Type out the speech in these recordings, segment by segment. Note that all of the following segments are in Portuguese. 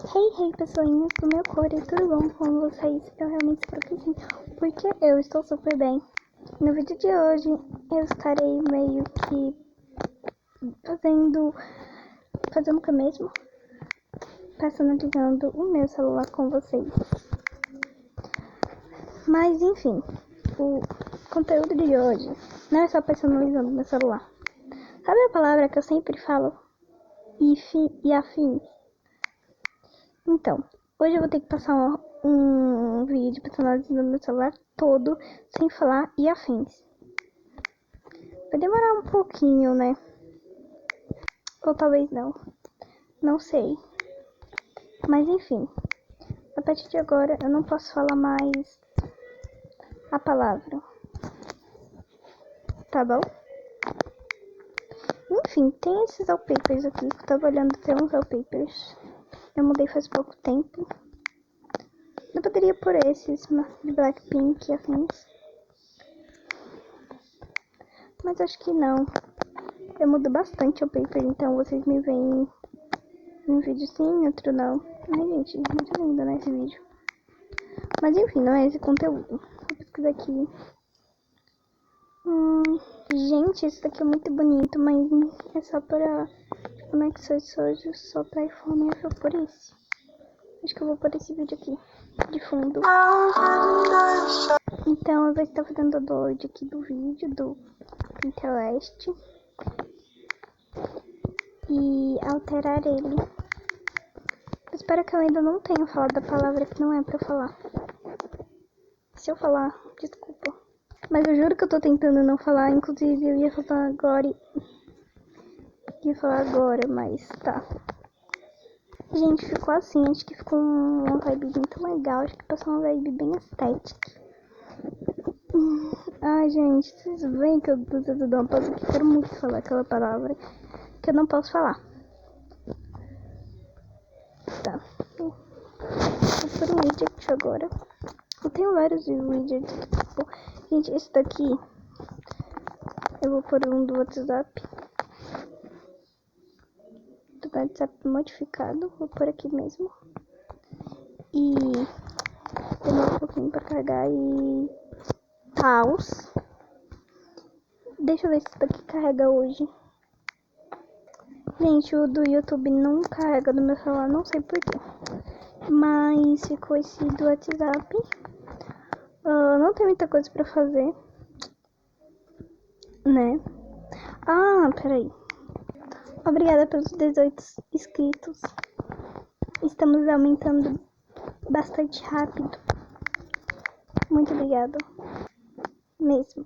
Hey, pessoinhas do meu core, tudo bom com vocês? Eu realmente espero que sim, porque eu estou super bem. No vídeo de hoje, eu estarei meio que fazendo o que mesmo? Personalizando o meu celular com vocês. Mas, enfim, o conteúdo de hoje não é só personalizando meu celular. Sabe a palavra que eu sempre falo? E afins? Então, hoje eu vou ter que passar um vídeo personalizando meu celular todo, sem falar e afins. Vai demorar um pouquinho, né? Ou talvez não. Não sei. Mas enfim, a partir de agora eu não posso falar mais a palavra. Tá bom? Enfim, tem esses wallpapers aqui, que eu tava olhando até uns wallpapers. Eu mudei faz pouco tempo. Eu poderia pôr esses de Blackpink e afins. Mas acho que não. Eu mudo bastante o paper, então vocês me veem um vídeo sim, outro não. Ai, gente, muito lindo, né, esse vídeo. Mas enfim, não é esse conteúdo. Vou pesquisar aqui. Gente, esse daqui é muito bonito, mas é só para conexões hoje, só para iPhone. Eu vou por esse. Acho que eu vou por esse vídeo aqui, de fundo. Então, eu vou estar fazendo o download aqui do vídeo, do Pinterest. E alterar ele. Espero que eu ainda não tenha falado a palavra que não é pra falar. Se eu falar, desculpa. Mas eu juro que eu tô tentando não falar. Inclusive, eu ia falar agora. Mas tá. Gente, ficou assim. Acho que ficou uma vibe muito legal. Acho que passou uma vibe bem estética. Ai, gente, vocês veem que eu tô dando uma pausa que quero muito falar aquela palavra que eu não posso falar. Tá. Vou por um widget agora. Eu tenho vários widgets. Tipo, gente, esse daqui eu vou pôr um do WhatsApp. Do WhatsApp modificado. Vou pôr aqui mesmo. E demora um pouquinho pra carregar e taus. Deixa eu ver se isso daqui carrega hoje. Gente, o do YouTube não carrega no meu celular, não sei porquê. Mas ficou esse do WhatsApp. Não tem muita coisa pra fazer, né? Peraí. Obrigada pelos 18 inscritos. Estamos aumentando bastante rápido. Muito obrigada. Mesmo.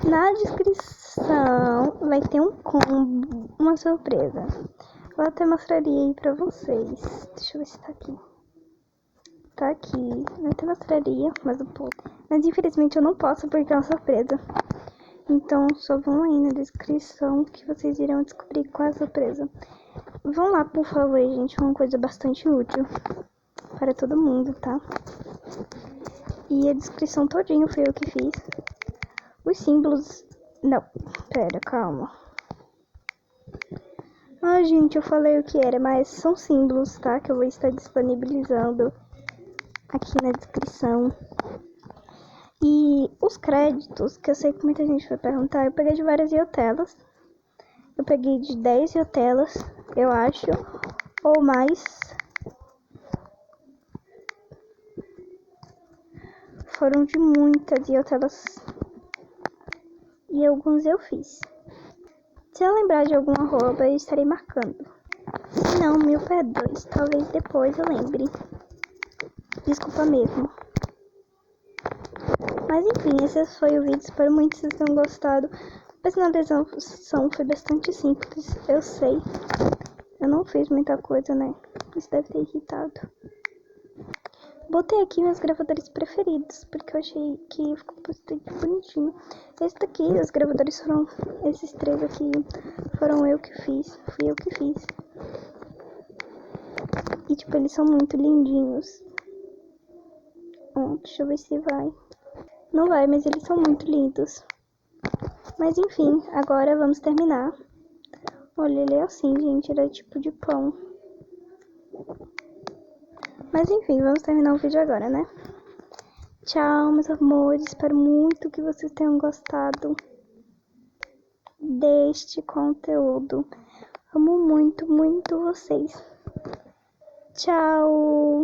Na descrição vai ter um combo, uma surpresa. Eu até mostraria aí pra vocês. Deixa eu ver se tá aqui. Tá aqui. Eu até mostraria, mas um pouco. Mas infelizmente eu não posso porque é uma surpresa. Então só vão aí na descrição que vocês irão descobrir qual é a surpresa. Vão lá, por favor, gente. É uma coisa bastante útil para todo mundo, tá? E a descrição todinha foi eu que fiz. Os símbolos... Não, pera, calma. Gente, eu falei o que era, mas são símbolos, tá? Que eu vou estar disponibilizando aqui na descrição. E os créditos, que eu sei que muita gente vai perguntar, eu peguei de várias iotelas. Eu peguei de 10 iotelas, eu acho, ou mais. Foram de muitas iotelas. E alguns eu fiz. Se eu lembrar de algum arroba, eu estarei marcando. Se não, 1002. Talvez depois eu lembre. Desculpa mesmo. Mas enfim, esse foi o vídeo. Espero muito que vocês tenham gostado. A personalização foi bastante simples, eu sei. Eu não fiz muita coisa, né? Isso deve ter irritado. Botei aqui meus gravadores preferidos, porque eu achei que ficou bastante bonitinho. Esse daqui, os gravadores foram... Esses três aqui foram eu que fiz. Fui eu que fiz. E tipo, eles são muito lindinhos. Deixa eu ver se vai. Não vai, mas eles são muito lindos. Mas enfim, agora vamos terminar. Olha, ele é assim, gente. Ele é tipo de pão. Mas enfim, vamos terminar o vídeo agora, né? Tchau, meus amores. Espero muito que vocês tenham gostado deste conteúdo. Amo muito, muito vocês. Tchau!